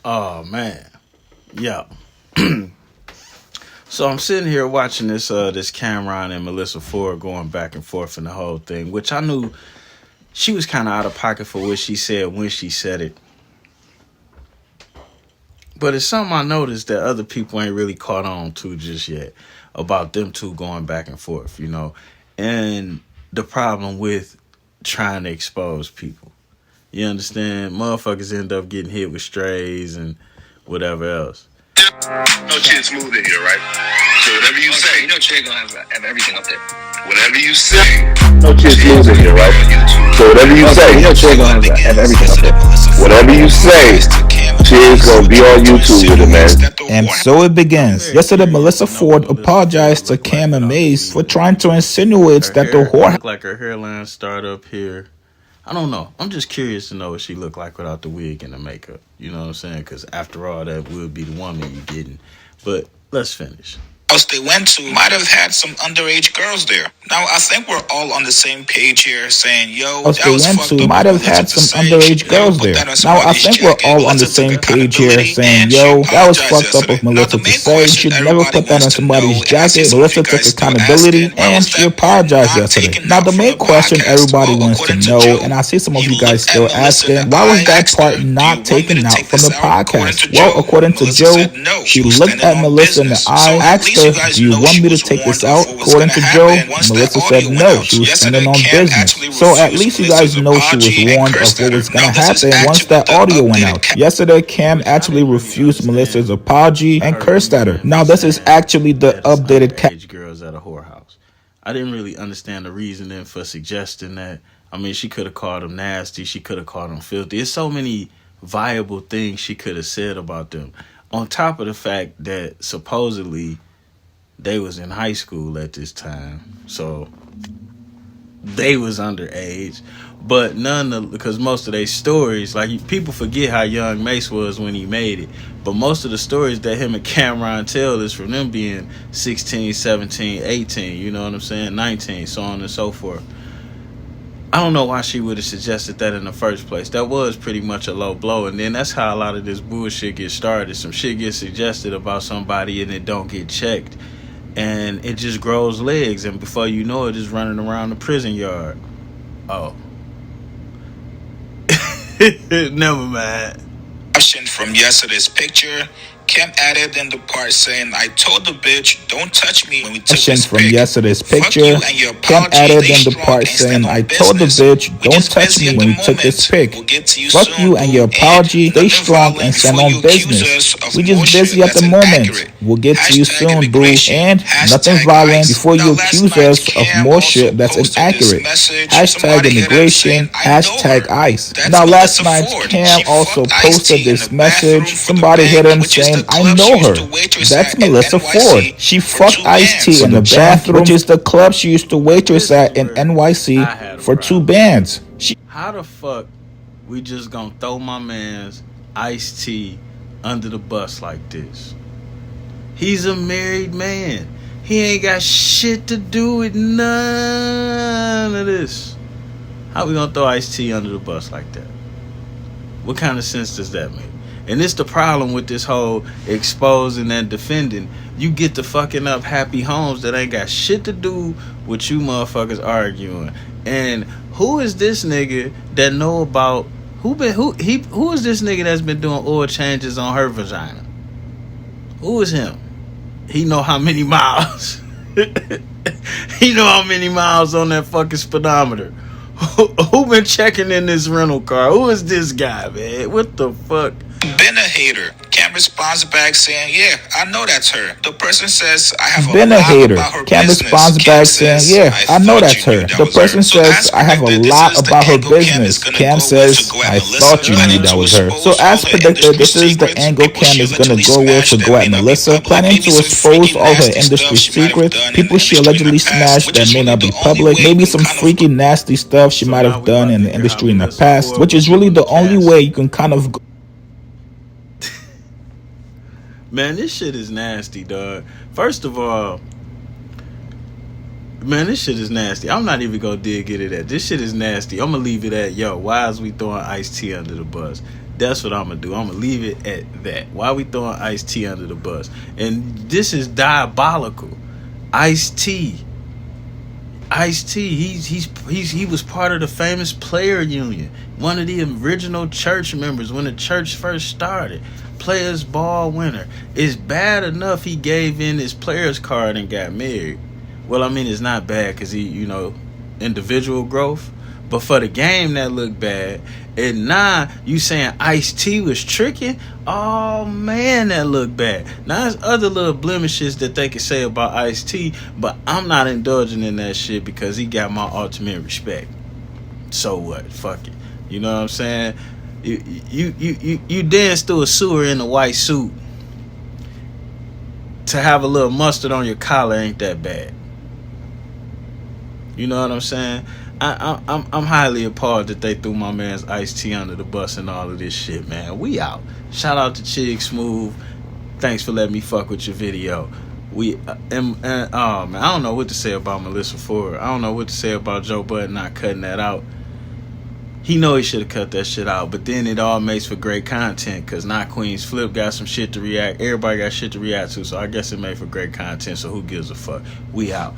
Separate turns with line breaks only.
Oh man, yeah. So I'm sitting here watching this Cameron and Melissa Ford going back and forth in the whole thing, which I knew she was kind of out of pocket for what she said when she said it. But it's something I noticed that other people ain't really caught on to just yet about them two going back and forth, and the problem with trying to expose people. You understand? Motherfuckers end up getting hit with strays and whatever else.
No shit's smooth in here, right? So whatever you say,
Trey gonna have everything up there.
whatever you say,
No shit's smooth in here, right? So whatever you say,
Trey gonna have everything up there.
whatever you say, Chig's gonna be on YouTube with it, man.
And so it begins. Yesterday, Melissa Ford apologized to Cam and Mace for trying to insinuate that the whore
looked like her hairline start up here. I don't know. I'm just curious to know what she looked like without the wig and the makeup. You know what I'm saying? Because after all, that would be the woman you getting. But let's finish.
House they went to might have had some underage girls there. Now I think we're all on the same page here, saying, "Yo,
they went to might have had some underage girls there." Now I think we're all on the same page here, saying, "Yo, that was fucked up of Melissa to say. She should never put that on somebody's jacket." Melissa took accountability and she apologized yesterday. Now the main question everybody wants to know, and I see some of you guys still asking, why was that part not taken out from the podcast? Well, according to Joe, she looked at Melissa in the eye, asked her, "Do you want me to take this out?" According to Joe, Melissa said no. She was standing on business. So at least you guys know she was warned of what was going to happen once that audio went out. Yesterday, Cam actually refused Melissa's apology and cursed at her. Now this is actually the updated
girls at a whorehouse. I didn't really understand the reasoning for suggesting that. I mean, she could have called them nasty. She could have called them filthy. There's so many viable things she could have said about them. On top of the fact that supposedly they was in high school at this time, so they was underage. But because most of their stories, like people forget how young Mace was when he made it, but most of the stories that him and Cameron tell is from them being 16, 17, 18, you know what I'm saying, 19, so on and so forth. I don't know why she would have suggested that in the first place. That was pretty much a low blow. And then that's how a lot of this bullshit gets started. Some shit gets suggested about somebody and it don't get checked. And it just grows legs. And before you know it, it's running around the prison yard. Oh. Never mind.
From yesterday's picture, Cam added in the part saying, "I told the bitch, don't touch me when we took this
from
pic.
yesterday's
Fuck
picture,
you and your
Cam
apology,
added
they
in the
strong
part
and
saying,
stand on
"I told the
business.
bitch,
We
don't
just
touch
busy
me
at
when
the
we took this
moment.
pic.
We'll get to you
Fuck
soon,
you and your
boo.
apology, stay
nothing
strong
violent
and stand
before
on
you accuse
business.
us of
We just
bullshit
busy at the
that's
moment.
inaccurate.
We'll get to you
Hashtag
soon, boo.
immigration.
And nothing
Hashtag
violent
ICE.
before
Now,
you
last
accuse
night,
us of
Cam
more
also
shit that's
posted this
inaccurate.
message.
Hashtag
Somebody hit him
immigration,
saying, "I know
hashtag
her.
ICE."
That's
Now last
Melissa
night,
Ford.
Cam
She
also
fucked
posted
Ice-T in
this
the bathroom
message.
for the
Somebody hit
bank,
him
which is
saying,
the
"I
club she
know
used
her."
to waitress
That's
at in
Melissa Ford.
NYC
She
for
fucked
2
Ice-T
bands.
in the bathroom, which is the club she used to waitress at in NYC for 2 bands.
How the fuck we just gonna throw my man's Ice-T under the bus like this? He's a married man. He ain't got shit to do with none of this. How we gonna throw Ice-T under the bus like that? What kind of sense does that make? And it's the problem with this whole exposing and defending. You get to fucking up happy homes that ain't got shit to do with you motherfuckers arguing. And who is this nigga that know about who is this nigga that's been doing oil changes on her vagina? Who is him? He know how many miles. He know how many miles on that fucking speedometer. Who been checking in this rental car? Who is this guy, man? What the fuck?
Been a hater. Cam responds back saying, "Yeah, I know that's her." The person says, "I have
Been
a
a
lot
hater.
about her
Cam
business."
responds back saying, "Yeah, I know
thought
that's
you knew
her."
that
The
was
person
her. So
says,
as
"I have a
predicted,
lot
this is the
about her
angle Cam is
business."
gonna
Cam
go with
says,
to go at
"I
Melissa,
thought you
planning
knew that
to
was her." So
expose all
as
her
predicted,
industry
this is the
secrets.
angle
People
Cam
she
is gonna
allegedly
go with
smashed
to
that
go
may
at
not be
Melissa,
public.
planning
Maybe
to
some
expose
freaky
all her
nasty
industry
stuff she might have
secrets,
done in
people
the
she
industry in
allegedly
the past,
smashed
which
that
is
may
really
not
the
be
only
public,
way
maybe
you can
some
kind of
freaky nasty stuff she might have done in the industry in the past, which is really the only way you can kind of
Man, this shit is nasty, dog. First of all, man, this shit is nasty. I'm not even gonna dig into that. This shit is nasty. I'm gonna leave it at, yo, why is we throwing Ice-T under the bus? That's what I'm gonna do. I'm gonna leave it at that. Why we throwing Ice-T under the bus? And this is diabolical. Ice-T, he was part of the famous player union, one of the original church members when the church first started. Players ball winner. It's bad enough he gave in his player's card and got married. Well, I mean, it's not bad because he, individual growth. But for the game, that looked bad. And now you saying Ice-T was tricking? Oh man, that looked bad. Now there's other little blemishes that they can say about Ice-T, but I'm not indulging in that shit because he got my ultimate respect. So what? Fuck it. You know what I'm saying? You dance through a sewer in a white suit. To have a little mustard on your collar ain't that bad. You know what I'm saying? I'm highly appalled that they threw my man's Ice-T under the bus and all of this shit, man. We out. Shout out to Chig Smooth. Thanks for letting me fuck with your video. Man, I don't know what to say about Melyssa Ford. I don't know what to say about Joe Budden not cutting that out. He know he should have cut that shit out, but then it all makes for great content because Not Queen's Flip got some shit to react. Everybody got shit to react to, so I guess it made for great content, so who gives a fuck? We out.